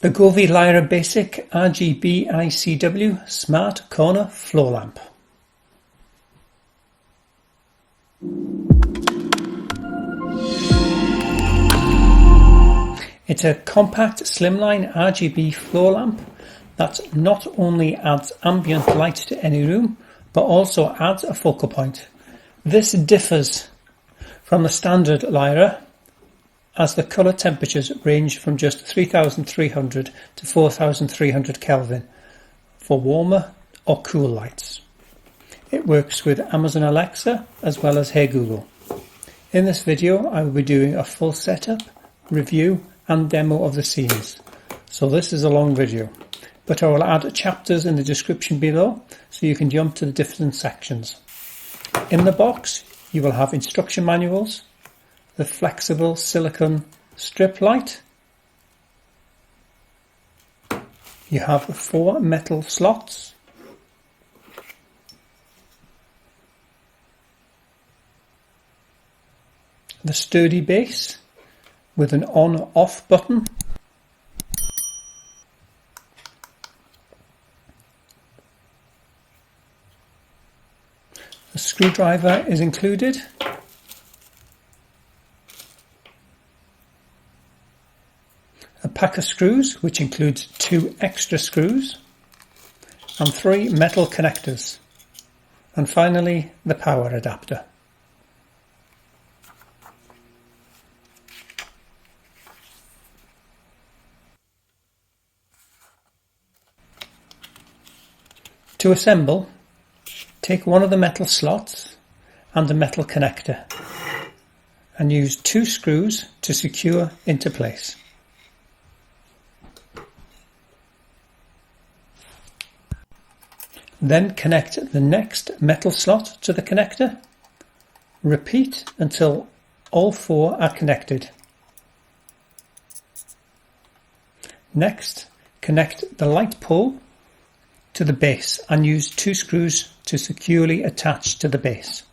The Govee Lyra Basic RGBICW Smart Corner Floor Lamp. It's a compact slimline RGB floor lamp that not only adds ambient light to any room, but also adds a focal point. This differs from the standard Lyra, as the colour temperatures range from just 3300 to 4300 Kelvin for warmer or cool lights. It works with Amazon Alexa as well as Hey Google. In this video I will be doing a full setup, review and demo of the scenes. So this is a long video, but I will add chapters in the description below so you can jump to the different sections. In the box you will have instruction manuals, the flexible silicone strip light. You have 4 metal slots. The sturdy base with an on-off button. A screwdriver is included. A pack of screws, which includes 2 extra screws, and 3 metal connectors, and finally the power adapter. To assemble, take one of the metal slots and a metal connector and use 2 screws to secure into place. Then connect the next metal slot to the connector. Repeat until all 4 are connected. Next, connect the light pole to the base and use 2 screws to securely attach to the base.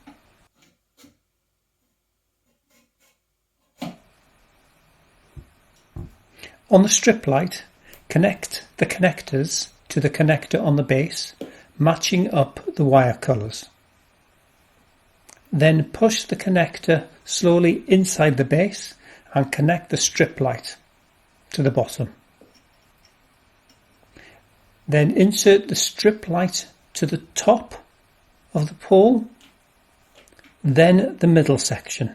On the strip light, connect the connectors to the connector on the base, matching up the wire colours. Then push the connector slowly inside the base and connect the strip light to the bottom. Then insert the strip light to the top of the pole, then the middle section.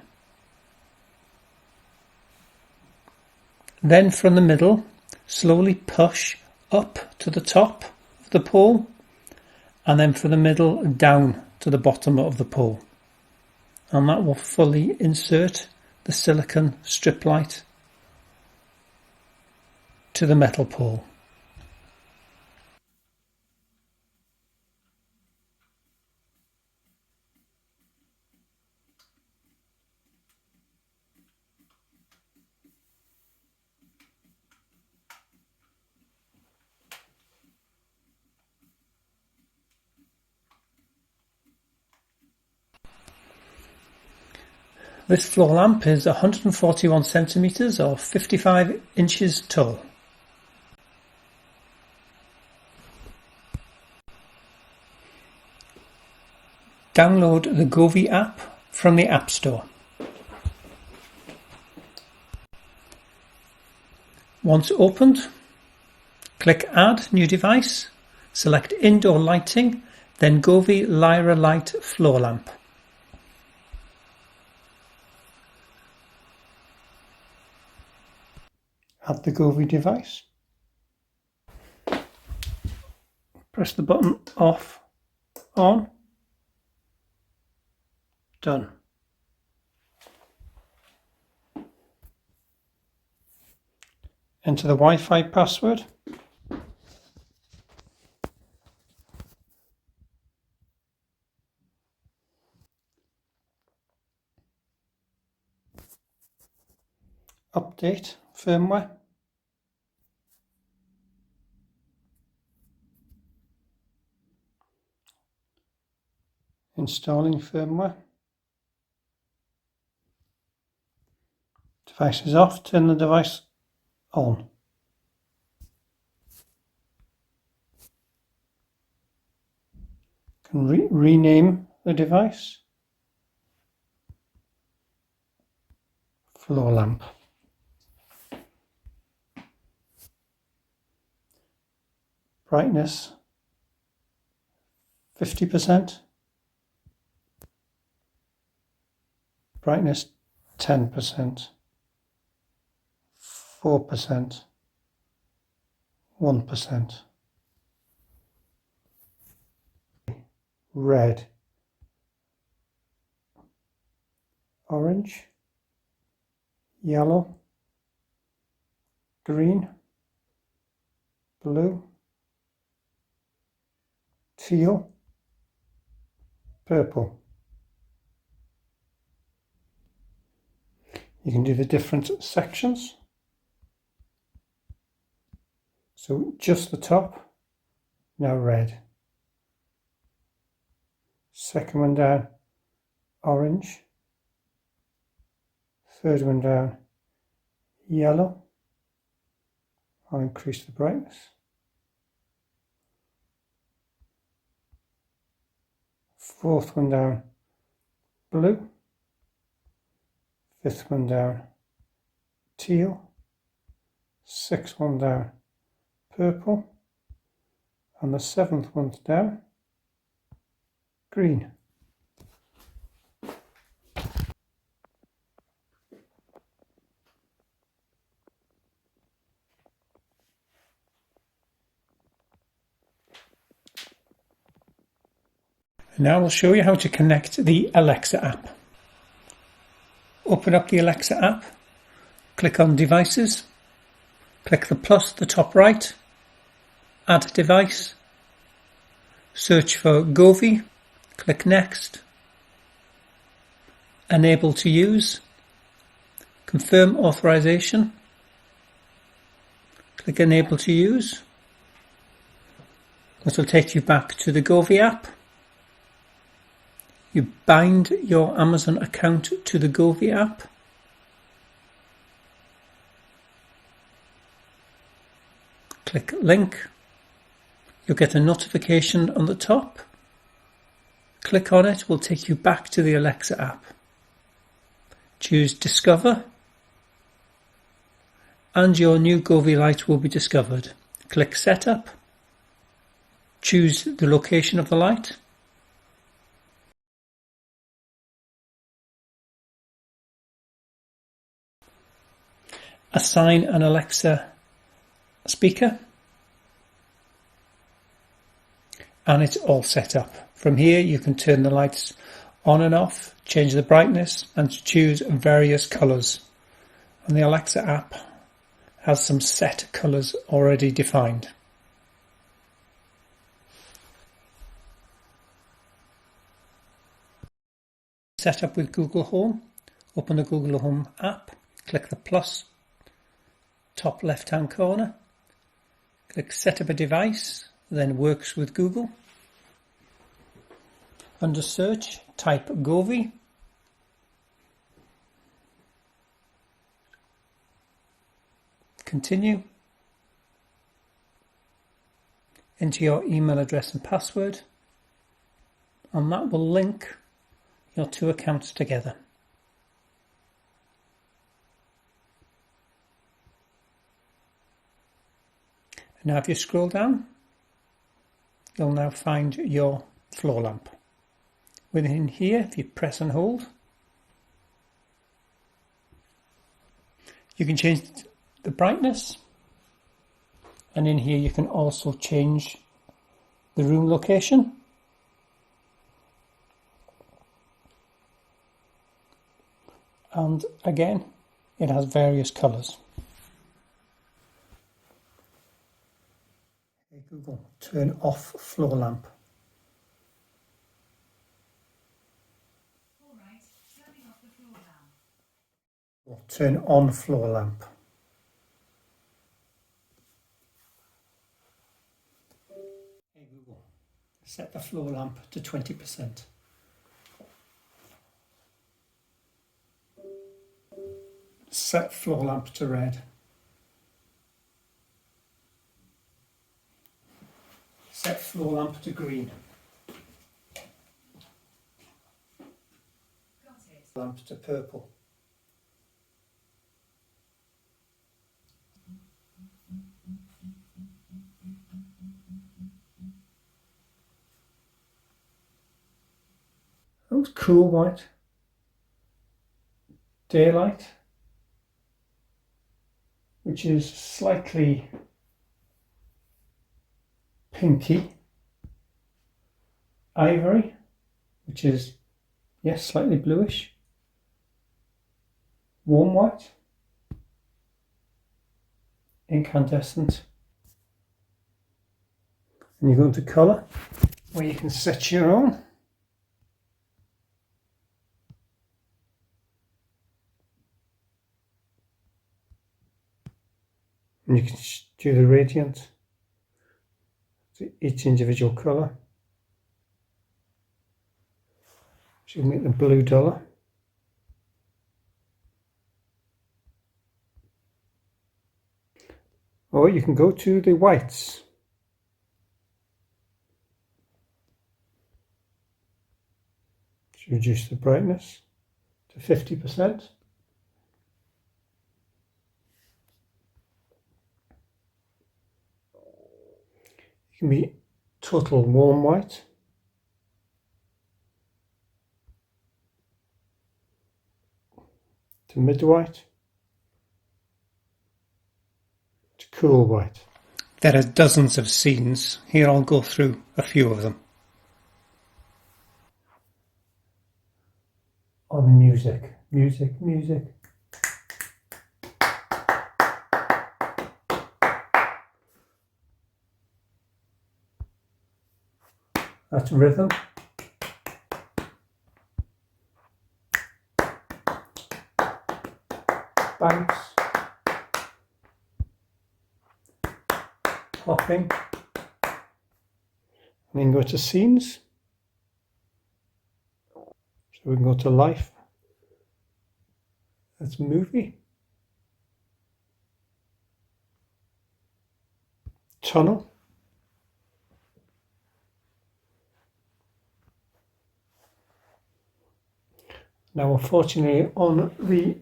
Then from the middle, slowly push up to the top of the pole, and then from the middle down to the bottom of the pole. And that will fully insert the silicone strip light to the metal pole. This floor lamp is 141 centimeters or 55 inches tall. Download the Govee app from the App Store. Once opened, click Add New Device, select Indoor Lighting, then Govee Lyra Light Floor Lamp. Add the Govee device. Press the button off, on, done. Enter the Wi-Fi password. Update firmware. Installing firmware. Device is off, turn the device on. can rename the device. Floor lamp. Brightness 50%. Brightness 10%. 4%. 1%. Red. Orange. Yellow. Green. Blue. Teal. Purple. You can do the different sections. So just the top, now red. Second one down, orange. Third one down, yellow. I'll increase the brightness. Fourth one down, blue. Fifth one down, teal. Sixth one down, purple. And the seventh one down, green. Now I'll show you how to connect the Alexa app. Open up the Alexa app, click on Devices, click the plus at the top right, Add Device, search for Govee, click Next, Enable to Use, confirm authorization, click Enable to Use. This will take you back to the Govee app. You bind your Amazon account to the Govee app. Click Link. You'll get a notification on the top. Click on it, will take you back to the Alexa app. Choose Discover. And your new Govee light will be discovered. Click Setup. Choose the location of the light. Assign an Alexa speaker, and it's all set up. From here you can turn the lights on and off, change the brightness, and choose various colours. And the Alexa app has some set colours already defined. Set up with Google Home. Open the Google Home app, click the plus top left hand corner, click Set up a device, then Works with Google. Under Search, type Govee. Continue. Enter your email address and password, and that will link your two accounts together. Now if you scroll down, you'll now find your floor lamp. Within here, if you press and hold, you can change the brightness, and in here you can also change the room location. And again, it has various colours. Google, turn off floor lamp. All right, turning off the floor lamp. Or turn on floor lamp. Hey Google, set the floor lamp to 20%. Set floor lamp to red. Set floor lamp to green. lamp to purple. That was cool white. Daylight, which is slightly pinky. Ivory, which is, yes, slightly bluish. Warm white. Incandescent. And you go into colour, where you can set your own. And you can do the radiant to each individual colour. So you can make the blue duller. Or you can go to the whites. So reduce the brightness to 50%. It can be total warm white. To mid white. To cool white. There are dozens of scenes. Here I'll go through a few of them. On music. Music. That's rhythm. Bounce. Hopping. And then go to scenes. So we can go to life. That's movie. Tunnel. Now, unfortunately, on the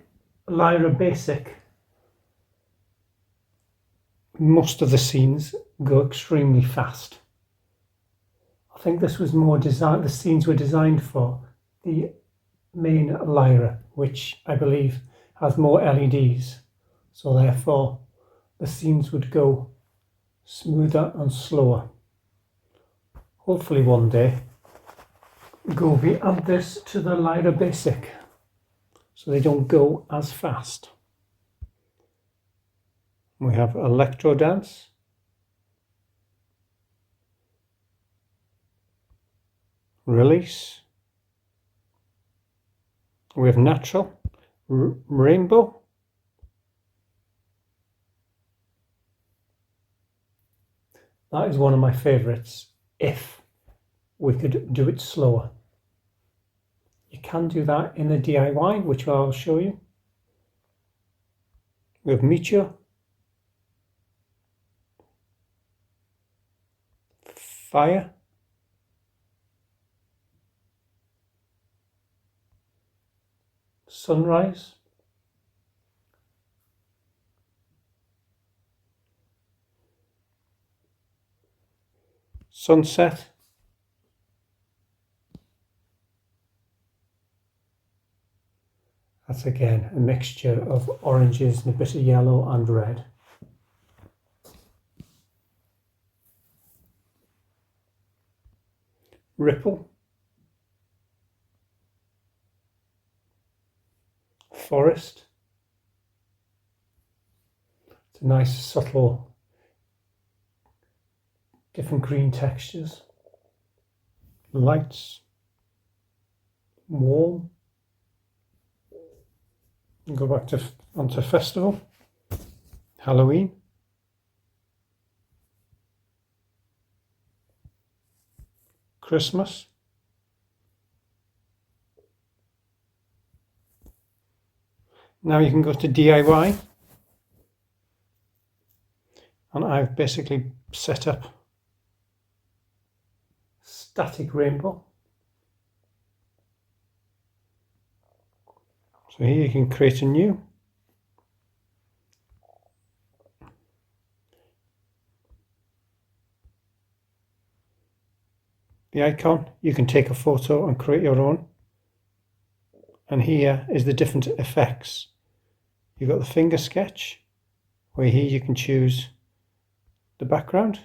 Lyra Basic, most of the scenes go extremely fast. I think this was more designed, the scenes were designed for the main Lyra, which I believe has more LEDs. So therefore, the scenes would go smoother and slower. Hopefully one day, Govee add this to the Lyra Basic so they don't go as fast. We have electro dance, release, we have natural, rainbow, that is one of my favourites if we could do it slower. You can do that in a DIY, which I'll show you. We have Meteor, Fire, Sunrise, Sunset, that's again a mixture of oranges and a bit of yellow and red. Ripple, forest, it's a nice subtle different green textures, lights, warm, and go back to onto festival, Halloween, Christmas, now you can go to DIY, and I've basically set up static rainbow, So here you can create a new. The icon, you can take a photo and create your own. And here is the different effects. You've got the finger sketch, where here you can choose the background.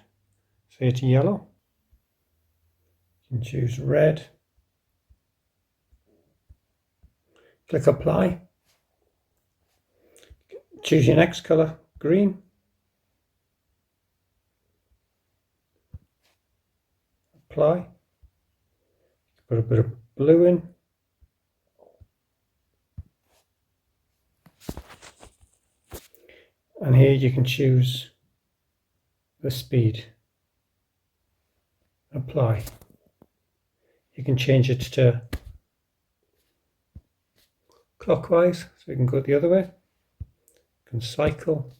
So it's yellow. You can choose red. Click apply. Choose your next color, green. Apply. Put a bit of blue in. And here you can choose the speed. Apply. You can change it to clockwise, so you can go the other way. You can cycle.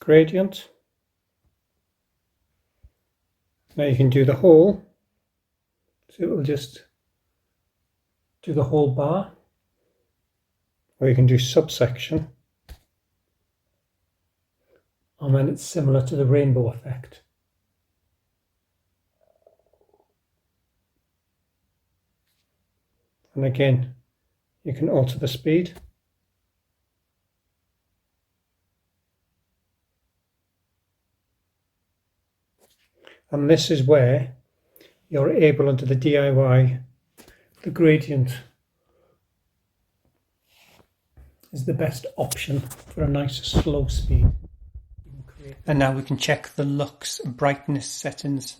Gradient. Now you can do the whole, so it will just do the whole bar, or you can do subsection, and then it's similar to the rainbow effect. And again, you can alter the speed. And this is where you're able, under the DIY, the gradient is the best option for a nice slow speed. And now we can check the LUX brightness settings.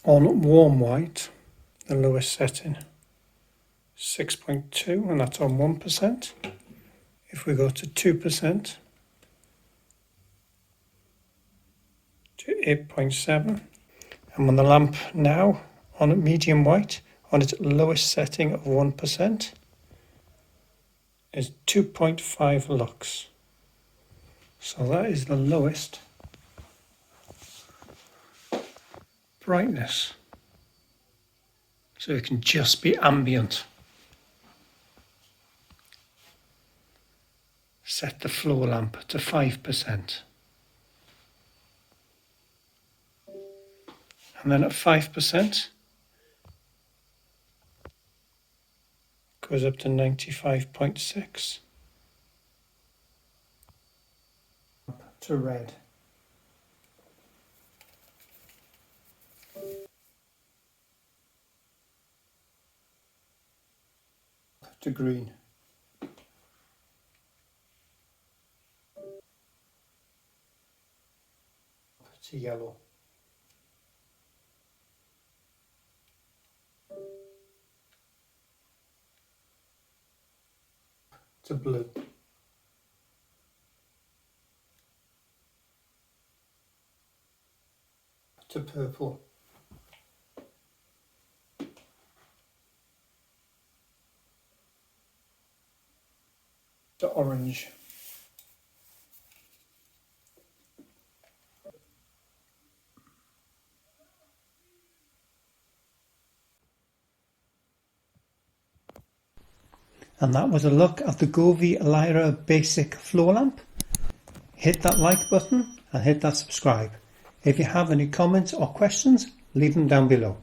On warm white, the lowest setting, 6.2, and that's on 1%. If we go to 2%, to 8.7. And on the lamp now, on medium white, on its lowest setting of 1%, is 2.5 lux. So that is the lowest brightness. So it can just be ambient. Set the floor lamp to 5%. And then at 5%, goes up to 95.6. To red. To green. To yellow. To blue. To purple. To orange. And that was a look at the Govee Lyra basic floor lamp. Hit that like button and hit that subscribe. If you have any comments or questions, leave them down below.